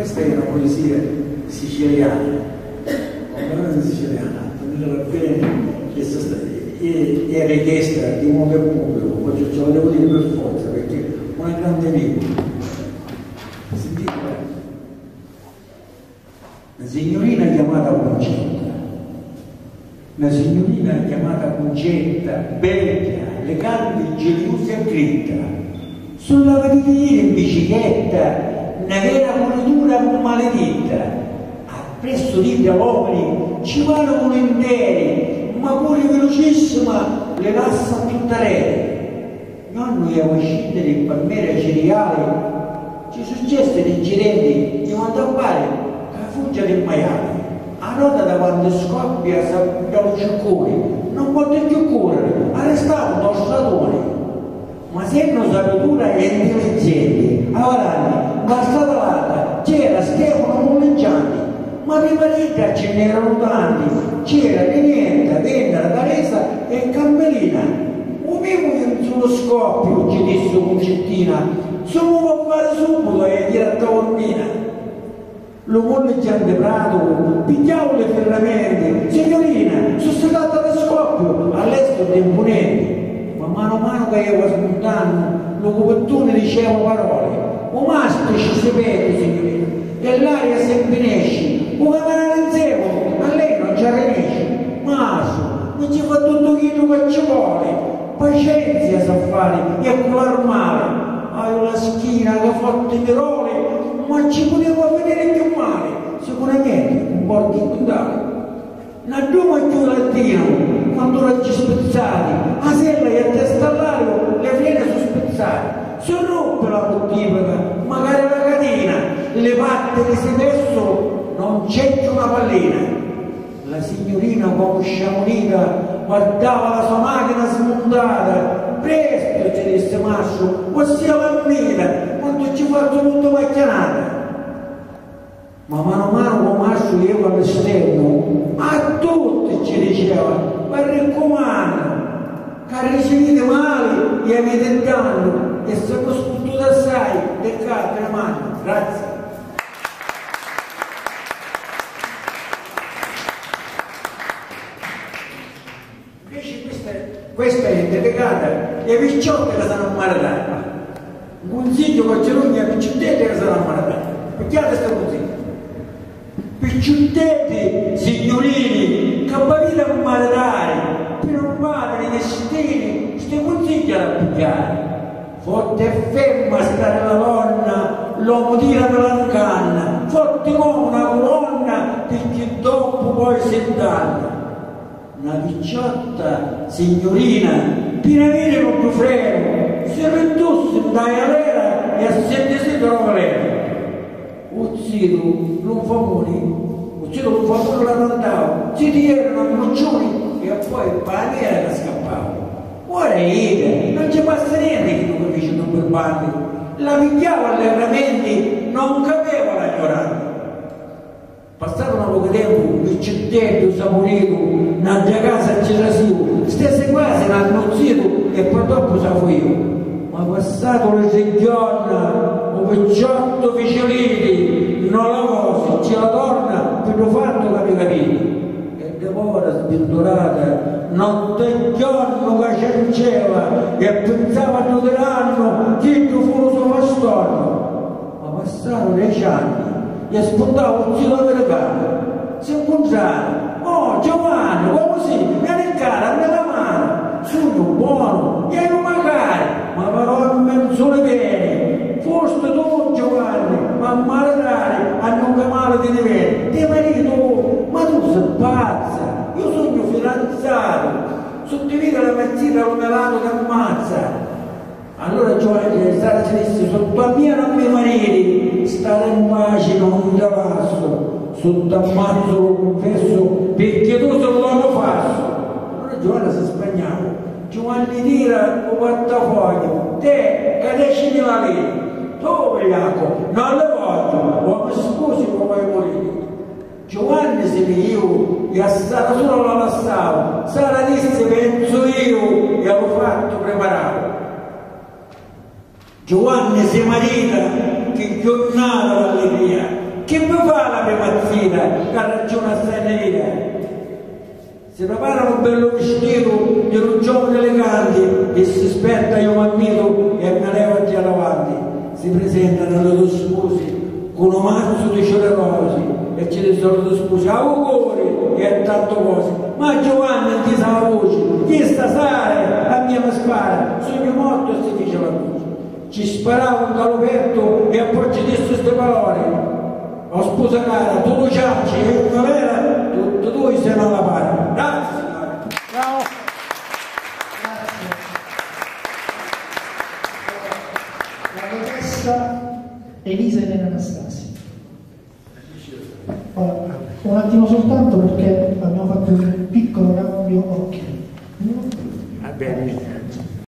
Questa è una poesia siciliana, completamente siciliana, tenetela bene, è richiesta di un mondo pubblico, poi ce la devo dire per forza, perché è una grande lingua. Sentite, una signorina chiamata Concetta, una signorina chiamata Concetta, bella, elegante, ingeniosa e dritta, sulla vedete in bicicletta, una vera politura maledetta, appresso di uomini ci vanno volentieri, ma pure velocissima le passa tutta rete. Nonno ia scendere in palmera cereale, ci successe dei girenti di mandare a fare la fuggia del maiale. A nota da quando scoppia sappiamo ciccone, non potete più correre, arrestava uno stratone. Ma se non sapetura e intelligente, allora bastata l'altra, c'era Stefano Molleggiani, ma prima di te ce n'erano tanti, c'era Renietta, Vendera, Teresa e Campelina. Un mio sullo scoppio, ci disse Concettina, sono può fare subito e dire a Taormina. Lo Molleggiante Prato, pigliavo le ferramente, signorina, sono stata da scoppio, all'estero dei imponenti. Ma mano a mano che io spuntando, lo copertone diceva parole. Un mastro ci si vede, signorina, e l'aria si impinesce. Un camerano insieme, a lei non ci arrinesce. Maso, non ci fa tutto quello che ci vuole. Pazienza sa fare, e con l'armale. Hai la schiena che forte mirole, ma ci poteva venire più male. Sicuramente, un po' di quintale. Una duma più latino, quando la ci spezzati, a sella e a testa all'aria le frene sono spezzate. Si rompe la bottiglica, magari la catena, le patte che si messo non c'è più una pallina. La signorina, come sciamonita, guardava la sua macchina smontata. Presto, ci disse Mascio, ossia la mia, quando ci faccio tutto macchianata. Ma mano a mano Mascio io all'esterno, a tutti ci diceva, ma raccomando, che ricevete male e avete danno, e sono sfottuto assai del carta in mano. Grazie. Invece questa è dedicata ai picciotti che sono ammalatati. Un consiglio che c'è lui ai picciotti che sono ammalatati. Perché ha questo consiglio? Picciotti, signorini, che avete a malatare, per non fare i destini, questi consigli da pigliare. Forte e ferma stare la donna, l'uomo tira per la canna, forte come una colonna, perché dopo poi si danna. Una picciotta signorina, pienamente con più freno, si ridusse in taglialera e a sentire la valera. Uzzito, non fa muri, uzzito non fa muri la tantava, si tirano i noccioli e poi il paniere che scappava. Ora non ci passa niente che non capisce non per bandi, la pigliava allegramente, non capeva la ignorante. Passato un po' di tempo, un piccettello saporito, un'altra casa c'era su, stesse quasi l'hanno zito e poi dopo sa io. Ma passato le giorni, un picciotto ficciolini, non la cosa, ce la torna per lo fatto che mi capito. E devora sventurata, notte e giorno che cerceva e pensava a tutto l'anno che tu fu lo suo pastorno. Ma passarono 10 anni e spuntava un zio americano, si incontrarono. Oh Giovanni, come si? Vieni in cara, me la mano. Sono buono, e non magari, ma però non sono bene. Forse tu Giovanni, ma maledare, hanno che male di livello. Ti marito, ma tu sei pazza, io sono fidanzato, sottivita la mezzina al melato che ammazza. Allora Giovanni è stata ci disse, sotto a mia non mi mariti, stare in pace, non te lasso, sotto ammazzo lo confesso, perché tu sei l'uomo falso. Allora Giovanni si spagnava, Giovanni tira il portafoglio, te che decidi la lì, tu Jacopo, non le voglio, ma mi scusi come vuoi morire. Giovanni se io, e a stare solo la passavo, Sara disse penso io, e l'ho fatto preparato. Giovanni si marita, che giornata l'allegria, Che mi fa la primazina che ha ragione a stare? Si preparano un bello vestito di un giovane elegante e si spetta io m'ammito e me levo già davanti. Si presentano le due sposi con un mazzo di celerosi e ci dicono le due sposi auguri e tanto cose. Ma Giovanni non ti sa la voce, chi sta sale a mia spara, sono morto e si dice la voce. Ci sparava un galopetto e appoggi di queste parole. Ho sposa cara, tu lo ciacci e una vera, tu sei alla pari. Grazie. Ciao. Grazie. La dottoressa Elisa Elena Anastasi. Ora, un attimo soltanto perché abbiamo fatto un piccolo cambio occhi.